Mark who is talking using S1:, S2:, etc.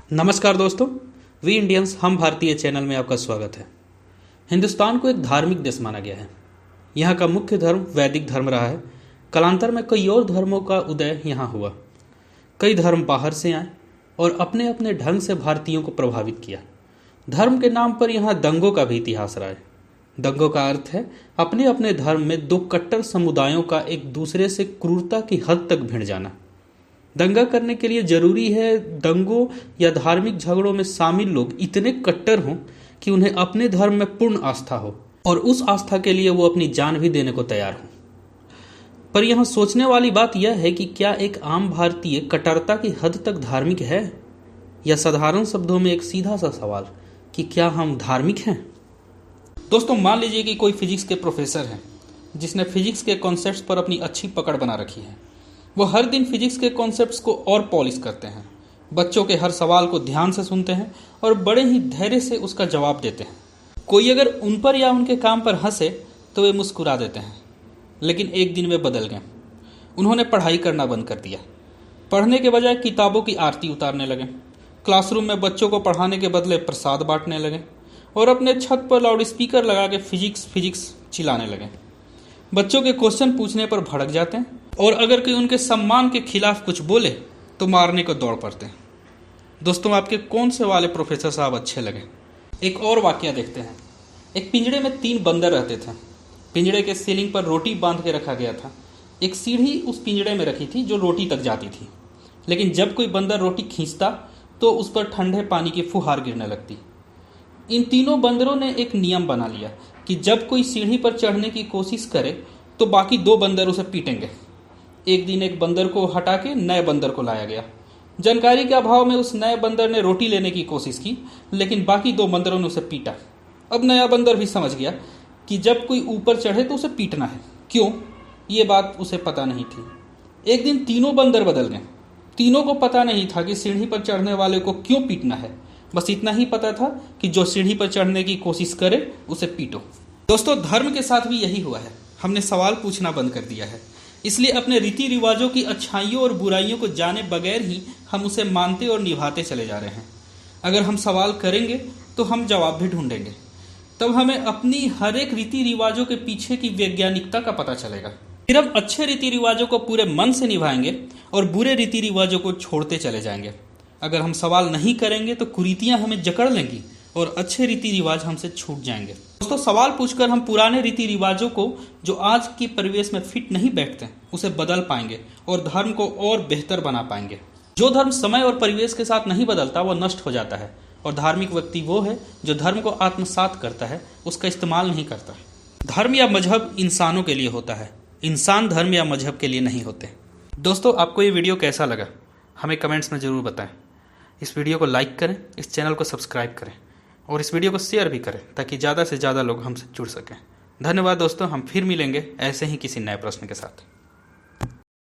S1: नमस्कार दोस्तों, we Indians हम भारतीय चैनल में आपका स्वागत है। हिंदुस्तान को एक धार्मिक देश माना गया है। यहाँ का मुख्य धर्म वैदिक धर्म रहा है। कालांतर में कई और धर्मों का उदय यहाँ हुआ। कई धर्म बाहर से आए और अपने अपने ढंग से भारतीयों को प्रभावित किया। धर्म के नाम पर यहाँ दंगों का भी इतिहास रहा है। दंगों का अर्थ है अपने अपने धर्म में दो कट्टर समुदायों का एक दूसरे से क्रूरता की हद तक भिड़ जाना। दंगा करने के लिए जरूरी है दंगों या धार्मिक झगड़ों में शामिल लोग इतने कट्टर हों कि उन्हें अपने धर्म में पूर्ण आस्था हो और उस आस्था के लिए वो अपनी जान भी देने को तैयार हो। पर यहाँ सोचने वाली बात यह है कि क्या एक आम भारतीय कट्टरता की हद तक धार्मिक है, या साधारण शब्दों में एक सीधा सा सवाल कि क्या हम धार्मिक हैं। दोस्तों, मान लीजिए कि कोई फिजिक्स के प्रोफेसर हैं जिसने फिजिक्स के कॉन्सेप्ट्स पर अपनी अच्छी पकड़ बना रखी है। वो हर दिन फिजिक्स के कॉन्सेप्ट्स को और पॉलिश करते हैं, बच्चों के हर सवाल को ध्यान से सुनते हैं और बड़े ही धैर्य से उसका जवाब देते हैं। कोई अगर उन पर या उनके काम पर हंसे तो वे मुस्कुरा देते हैं। लेकिन एक दिन वे बदल गए। उन्होंने पढ़ाई करना बंद कर दिया। पढ़ने के बजाय किताबों की आरती उतारने लगे। क्लासरूम में बच्चों को पढ़ाने के बदले प्रसाद बांटने लगे और अपने छत पर लाउड स्पीकर लगा के फिजिक्स फिजिक्स चिल्लाने लगे। बच्चों के क्वेश्चन पूछने पर भड़क जाते हैं और अगर कोई उनके सम्मान के खिलाफ कुछ बोले तो मारने को दौड़ पड़ते हैं। दोस्तों, आपके कौन से वाले प्रोफेसर साहब अच्छे लगे? एक और वाकया देखते हैं। एक पिंजड़े में 3 बंदर रहते थे। पिंजड़े के सीलिंग पर रोटी बांध के रखा गया था। एक सीढ़ी उस पिंजड़े में रखी थी जो रोटी तक जाती थी। लेकिन जब कोई बंदर रोटी खींचता तो उस पर ठंडे पानी की फुहार गिरने लगती। इन तीनों बंदरों ने एक नियम बना लिया कि जब कोई सीढ़ी पर चढ़ने की कोशिश करे तो बाकी 2 बंदर उसे पीटेंगे। एक दिन एक बंदर को हटा के नए बंदर को लाया गया। जानकारी के अभाव में उस नए बंदर ने रोटी लेने की कोशिश की, लेकिन बाकी 2 बंदरों ने उसे पीटा। अब नया बंदर भी समझ गया कि जब कोई ऊपर चढ़े तो उसे पीटना है। क्यों, ये बात उसे पता नहीं थी। एक दिन तीनों बंदर बदल गए। तीनों को पता नहीं था कि सीढ़ी पर चढ़ने वाले को क्यों पीटना है। बस इतना ही पता था कि जो सीढ़ी पर चढ़ने की कोशिश करे उसे पीटो। दोस्तों, धर्म के साथ भी यही हुआ है। हमने सवाल पूछना बंद कर दिया है। इसलिए अपने रीति रिवाजों की अच्छाइयों और बुराइयों को जाने बगैर ही हम उसे मानते और निभाते चले जा रहे हैं। अगर हम सवाल करेंगे तो हम जवाब भी ढूंढेंगे। तब हमें अपनी हर एक रीति रिवाजों के पीछे की वैज्ञानिकता का पता चलेगा। फिर हम अच्छे रीति रिवाजों को पूरे मन से निभाएंगे और बुरे रीति रिवाजों को छोड़ते चले जाएंगे। अगर हम सवाल नहीं करेंगे तो कुरीतियां हमें जकड़ लेंगी और अच्छे रीति रिवाज हमसे छूट जाएंगे। दोस्तों, सवाल पूछकर हम पुराने रीति रिवाजों को जो आज के परिवेश में फिट नहीं बैठते उसे बदल पाएंगे और धर्म को और बेहतर बना पाएंगे। जो धर्म समय और परिवेश के साथ नहीं बदलता वह नष्ट हो जाता है, और धार्मिक व्यक्ति वो है जो धर्म को आत्मसात करता है, उसका इस्तेमाल नहीं करता। धर्म या मजहब इंसानों के लिए होता है, इंसान धर्म या मजहब के लिए नहीं होते। दोस्तों, आपको ये वीडियो कैसा लगा हमें कमेंट्स में ज़रूर बताएं। इस वीडियो को लाइक करें, इस चैनल को सब्सक्राइब करें और इस वीडियो को शेयर भी करें ताकि ज़्यादा से ज़्यादा लोग हमसे जुड़ सकें। धन्यवाद दोस्तों, हम फिर मिलेंगे ऐसे ही किसी नए प्रश्न के साथ।